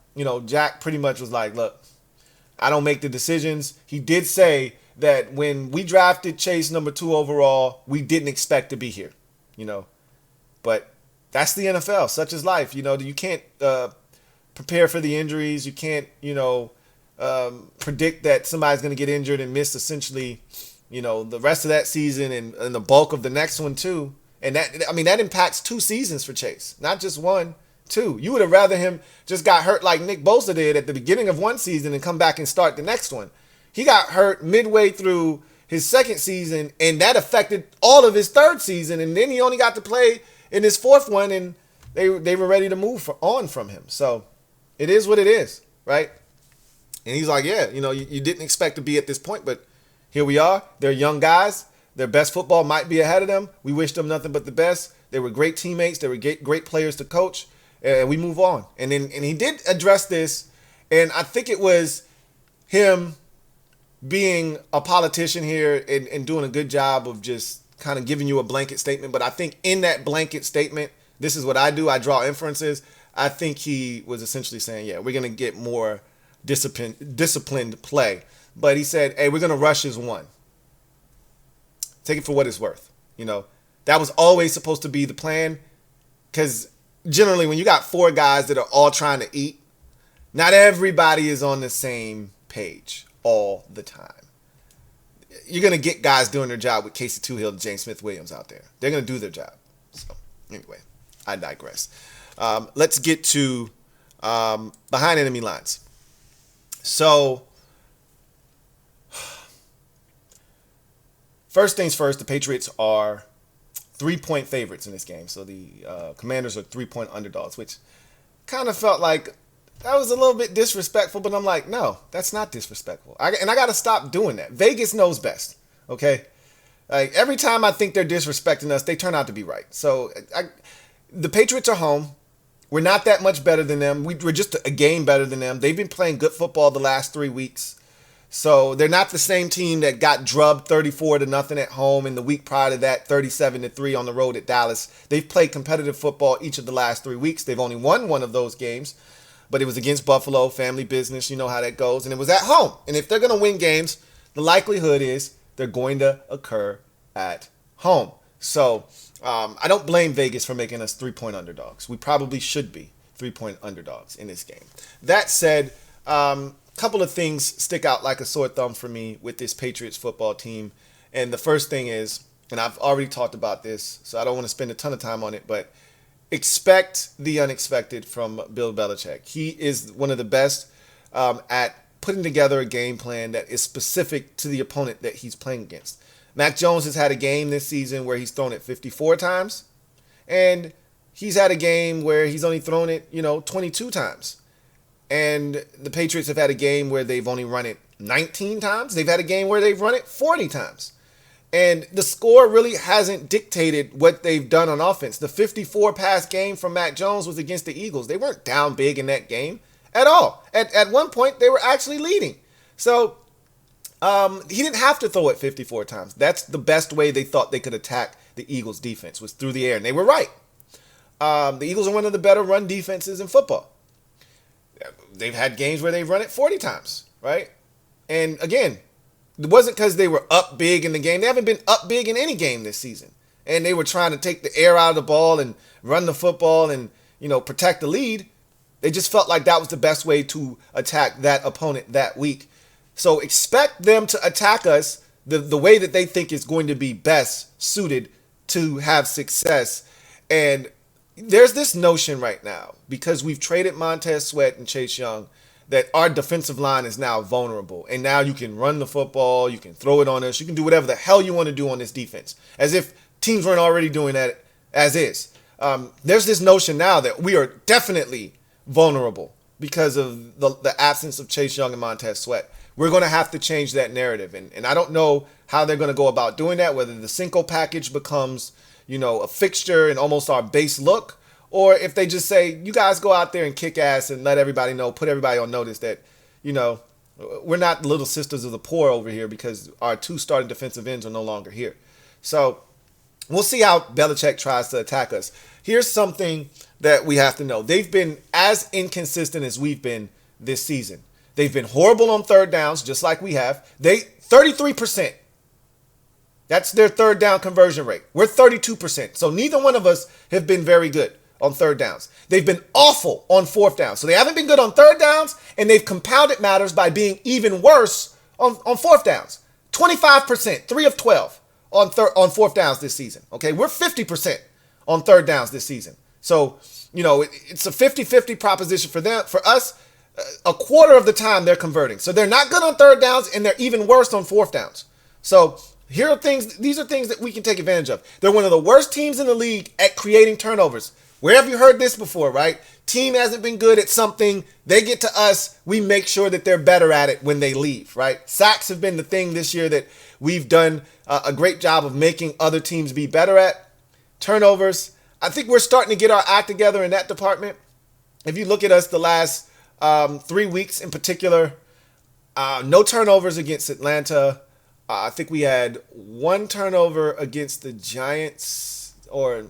S2: Jack pretty much was like, look, I don't make the decisions. He did say that when we drafted Chase number 2 overall, we didn't expect to be here, but that's the NFL. Such is life. You can't prepare for the injuries. You can't, predict that somebody's going to get injured and miss essentially, the rest of that season and the bulk of the next one too. And that impacts 2 seasons for Chase, not just 1, 2. You would have rather him just got hurt like Nick Bosa did at the beginning of one season and come back and start the next one. He got hurt midway through his second season, and that affected all of his third season. And then he only got to play in his fourth one, and they were ready to move on from him. So it is what it is, right? And he's like, yeah, you didn't expect to be at this point, but here we are. They're young guys. Their best football might be ahead of them. We wish them nothing but the best. They were great teammates. They were great players to coach. And we move on. And he did address this, and I think it was him being a politician here and doing a good job of just kind of giving you a blanket statement. But I think in that blanket statement, this is what I do. I draw inferences. I think he was essentially saying, yeah, we're going to get more disciplined play. But he said, hey, we're going to rush his 1. Take it for what it's worth. That was always supposed to be the plan, because generally when you got 4 guys that are all trying to eat, not everybody is on the same page all the time. You're going to get guys doing their job with Casey Toohill and James Smith-Williams out there. They're going to do their job. So anyway, I digress. Let's get to behind enemy lines. So first things first, the Patriots are 3-point favorites in this game. So the Commanders are 3-point underdogs, which kind of felt like that was a little bit disrespectful, but I'm like, no, that's not disrespectful. I got to stop doing that. Vegas knows best, okay? Like, every time I think they're disrespecting us, they turn out to be right. So the Patriots are home. We're not that much better than them. We're just a game better than them. They've been playing good football the last 3 weeks. So they're not the same team that got drubbed 34-0 at home, and the week prior to that, 37-3 on the road at Dallas. They've played competitive football each of the last 3 weeks. They've only won one of those games, but it was against Buffalo, family business. You know how that goes. And it was at home. And if they're going to win games, the likelihood is they're going to occur at home. So I don't blame Vegas for making us 3-point underdogs. We probably should be 3-point underdogs in this game. That said, couple of things stick out like a sore thumb for me with this Patriots football team. And the first thing is, and I've already talked about this, so I don't want to spend a ton of time on it, but expect the unexpected from Bill Belichick. He is one of the best at putting together a game plan that is specific to the opponent that he's playing against. Mac Jones has had a game this season where he's thrown it 54 times, and he's had a game where he's only thrown it, 22 times. And the Patriots have had a game where they've only run it 19 times. They've had a game where they've run it 40 times. And the score really hasn't dictated what they've done on offense. The 54-pass game from Mac Jones was against the Eagles. They weren't down big in that game at all. At one point, they were actually leading. So he didn't have to throw it 54 times. That's the best way they thought they could attack the Eagles' defense, was through the air. And they were right. The Eagles are one of the better run defenses in football. They've had games where they've run it 40 times, right? And again, it wasn't because they were up big in the game. They haven't been up big in any game this season. And they were trying to take the air out of the ball and run the football and, protect the lead. They just felt like that was the best way to attack that opponent that week. So expect them to attack us the way that they think is going to be best suited to have success. And there's this notion right now, because we've traded Montez Sweat and Chase Young, that our defensive line is now vulnerable. And now you can run the football, you can throw it on us, you can do whatever the hell you want to do on this defense, as if teams weren't already doing that as is. There's this notion now that we are definitely vulnerable because of the absence of Chase Young and Montez Sweat. We're going to have to change that narrative. And I don't know how they're going to go about doing that, whether the Cinco package becomes a fixture and almost our base look, or if they just say, you guys go out there and kick ass and let everybody know, put everybody on notice that, we're not the little sisters of the poor over here because our 2 starting defensive ends are no longer here. So we'll see how Belichick tries to attack us. Here's something that we have to know. They've been as inconsistent as we've been this season. They've been horrible on third downs, just like we have. 33%. That's their third down conversion rate. We're 32%. So neither one of us have been very good on third downs. They've been awful on fourth down. So they haven't been good on third downs, and they've compounded matters by being even worse on fourth downs. 25%, 3 of 12 on fourth downs this season. Okay, we're 50% on third downs this season. So, it's a 50-50 proposition for them. For us, a quarter of the time they're converting. So they're not good on third downs, and they're even worse on fourth downs. So these are things that we can take advantage of. They're one of the worst teams in the league at creating turnovers. Where have you heard this before, right? Team hasn't been good at something. They get to us. We make sure that they're better at it when they leave, right? Sacks have been the thing this year that we've done a great job of making other teams be better at. Turnovers, I think we're starting to get our act together in that department. If you look at us the last 3 weeks in particular, no turnovers against Atlanta. I think we had 1 turnover against the Giants or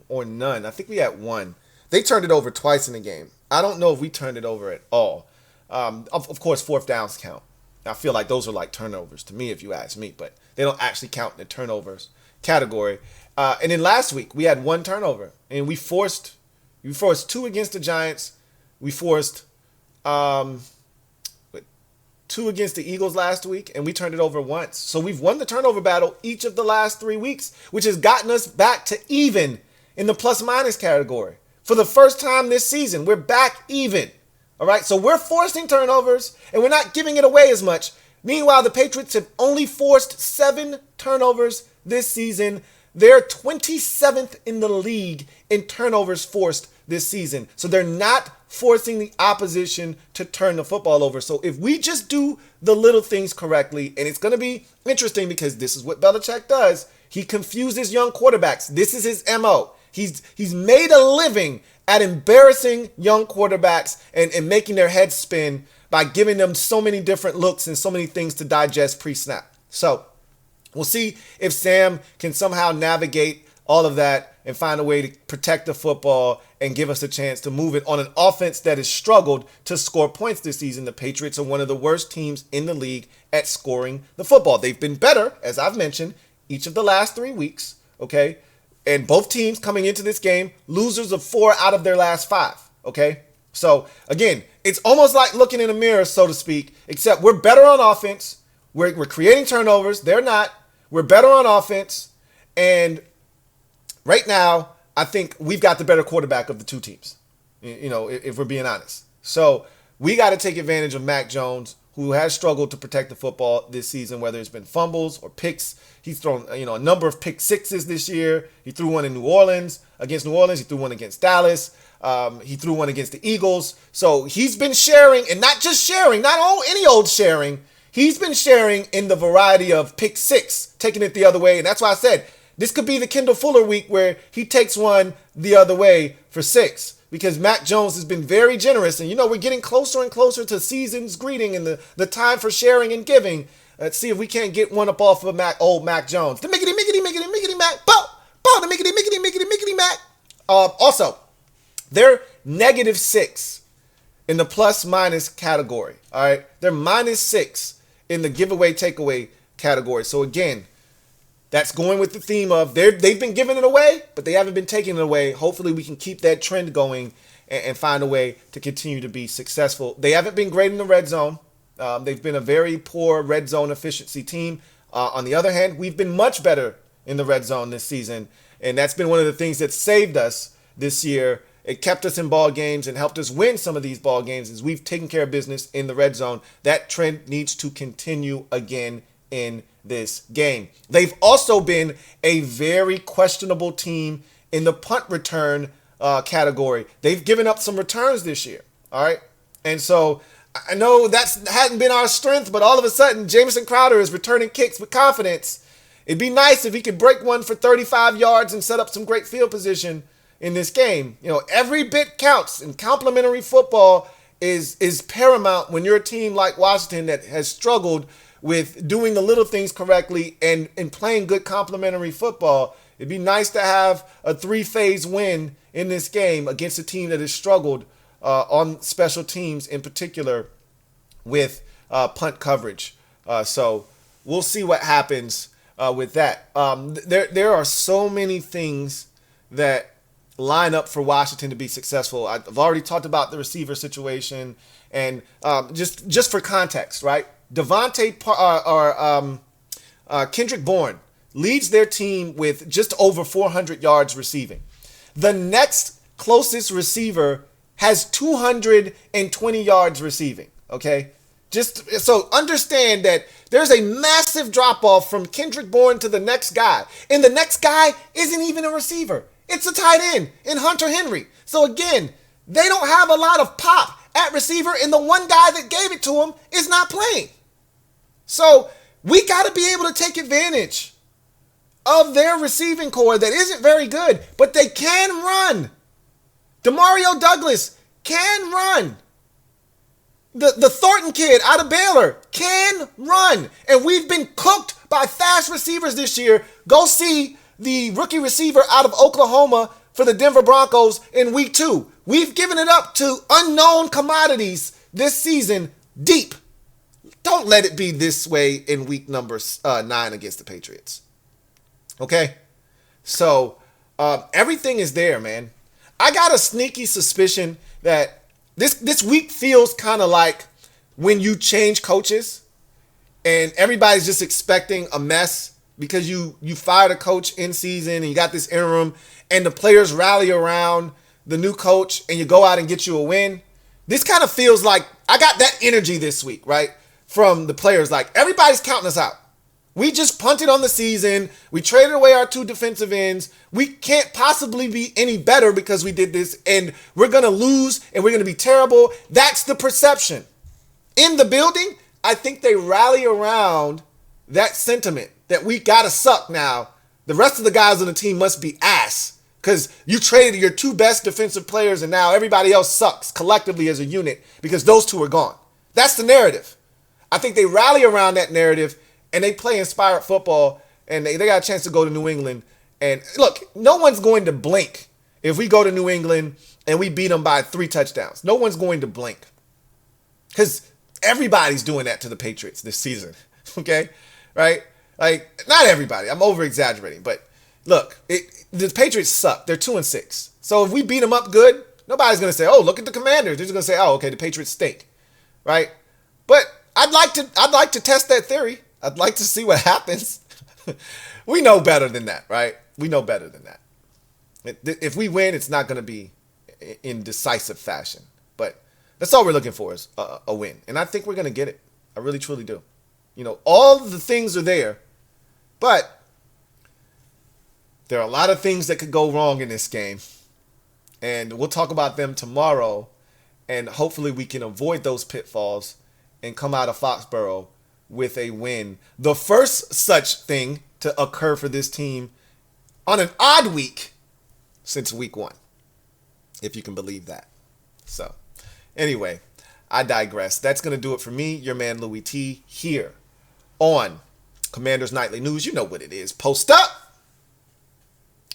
S2: none. I think we had 1. They turned it over twice in the game. I don't know if we turned it over at all. Of course, fourth downs count. I feel like those are like turnovers to me, if you ask me, but they don't actually count in the turnovers category. And then last week we had 1 turnover, and we forced 2 against the Giants. We forced 2 against the Eagles last week, and we turned it over once. So we've won the turnover battle each of the last 3 weeks, which has gotten us back to even in the plus-minus category. For the first time this season, we're back even. All right, so we're forcing turnovers, and we're not giving it away as much. Meanwhile, the Patriots have only forced 7 turnovers this season. They're 27th in the league in turnovers forced this season. So they're not forcing the opposition to turn the football over. So if we just do the little things correctly, and it's going to be interesting because this is what Belichick does. He confuses young quarterbacks. This is his MO. He's made a living at embarrassing young quarterbacks and making their heads spin by giving them so many different looks and so many things to digest pre-snap. So we'll see if Sam can somehow navigate all of that and find a way to protect the football and give us a chance to move it on an offense that has struggled to score points this season. The Patriots are one of the worst teams in the league at scoring the football. They've been better, as I've mentioned, each of the last 3 weeks, okay? And both teams coming into this game, losers of 4 out of their last 5, okay? So, again, it's almost like looking in a mirror, so to speak, except we're better on offense. We're creating turnovers. They're not. We're better on offense. And right now, I think we've got the better quarterback of the 2 teams, if we're being honest. So we got to take advantage of Mac Jones, who has struggled to protect the football this season, whether it's been fumbles or picks. He's thrown, a number of pick sixes this year. He threw one in New Orleans. He threw one against Dallas. He threw one against the Eagles. So he's been sharing, and not just sharing, any old sharing. He's been sharing in the variety of pick six, taking it the other way. And that's why I said this could be the Kendall Fuller week where he takes one the other way for 6. Because Mac Jones has been very generous. And, we're getting closer and closer to season's greeting and the time for sharing and giving. Let's see if we can't get one up off of old Mac Jones. The mickety, Mac. Bow, the mickety, Mac. Also, they're -6 in the plus-minus category. All right? They're -6 in the giveaway, takeaway category. So, again, that's going with the theme of they've been giving it away, but they haven't been taking it away. Hopefully we can keep that trend going and find a way to continue to be successful. They haven't been great in the red zone. They've been a very poor red zone efficiency team. On the other hand, we've been much better in the red zone this season, and that's been one of the things that saved us this year. It kept us in ball games and helped us win some of these ball games as we've taken care of business in the red zone. That trend needs to continue again in this game. They've also been a very questionable team in the punt return category. They've given up some returns this year. All right. And so I know that hadn't been our strength, but all of a sudden Jamison Crowder is returning kicks with confidence. It'd be nice if he could break one for 35 yards and set up some great field position in this game. Every bit counts, and complimentary football is paramount when you're a team like Washington that has struggled with doing the little things correctly and playing good complementary football. It'd be nice to have a 3-phase win in this game against a team that has struggled on special teams, in particular with punt coverage. So we'll see what happens with that. There are so many things that line up for Washington to be successful. I've already talked about the receiver situation, and just for context, right? Kendrick Bourne leads their team with just over 400 yards receiving. The next closest receiver has 220 yards receiving, okay? Just so understand that there's a massive drop-off from Kendrick Bourne to the next guy. And the next guy isn't even a receiver. It's a tight end in Hunter Henry. So again, they don't have a lot of pop at receiver, and the one guy that gave it to him is not playing. So we got to be able to take advantage of their receiving core that isn't very good, but they can run. Demario Douglas can run. The Thornton kid out of Baylor can run. And we've been cooked by fast receivers this year. Go see the rookie receiver out of Oklahoma for the Denver Broncos in week 2. We've given it up to unknown commodities this season deep. Don't let it be this way in week number 9 against the Patriots. Okay? So everything is there, man. I got a sneaky suspicion that this week feels kind of like when you change coaches and everybody's just expecting a mess because you fired a coach in season and you got this interim and the players rally around the new coach and you go out and get you a win. This kind of feels like I got that energy this week, right? From the players, like everybody's counting us out. We just punted on the season. We traded away our 2 defensive ends. We can't possibly be any better because we did this, and we're going to lose, and we're going to be terrible. That's the perception. In the building, I think they rally around that sentiment that we got to suck now. The rest of the guys on the team must be ass because you traded your 2 best defensive players, and now everybody else sucks collectively as a unit because those 2 are gone. That's the narrative. I think they rally around that narrative, and they play inspired football, and they got a chance to go to New England. And look, no one's going to blink if we go to New England and we beat them by 3 touchdowns. No one's going to blink because everybody's doing that to the Patriots this season, okay? Right? Like, not everybody. I'm over-exaggerating. But look, the Patriots suck. They're 2-6. So if we beat them up good, nobody's going to say, oh, look at the Commanders. They're just going to say, oh, okay, the Patriots stink, right? But I'd like to test that theory. I'd like to see what happens. We know better than that, right? We know better than that. If we win, it's not going to be in decisive fashion. But that's all we're looking for is a win. And I think we're going to get it. I really, truly do. You know, all the things are there. But there are a lot of things that could go wrong in this game. And we'll talk about them tomorrow. And hopefully we can avoid those pitfalls and come out of Foxborough with a win. The first such thing to occur for this team on an odd week since week 1, if you can believe that. So anyway, I digress. That's going to do it for me, your man Louie T, here on Commanders Nightly News. You know what it is. Post up.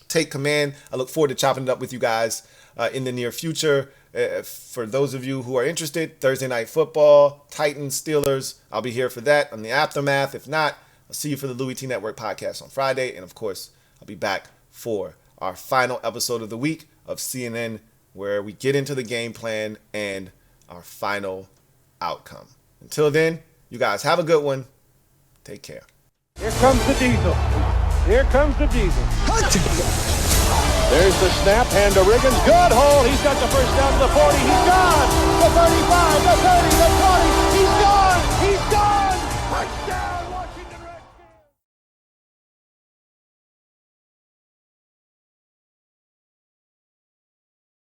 S2: Take command. I look forward to chopping it up with you guys in the near future. For those of you who are interested, Thursday Night Football, Titans, Steelers, I'll be here for that on the aftermath. If not, I'll see you for the Louie T Network podcast on Friday. And of course, I'll be back for our final episode of the week of CNN, where we get into the game plan and our final outcome. Until then, you guys have a good one. Take care.
S3: Here comes the diesel. Here comes the diesel. There's the snap, hand to Riggins. Good hole. He's got the first down to the 40. He's gone. The 35, the 30, the 20.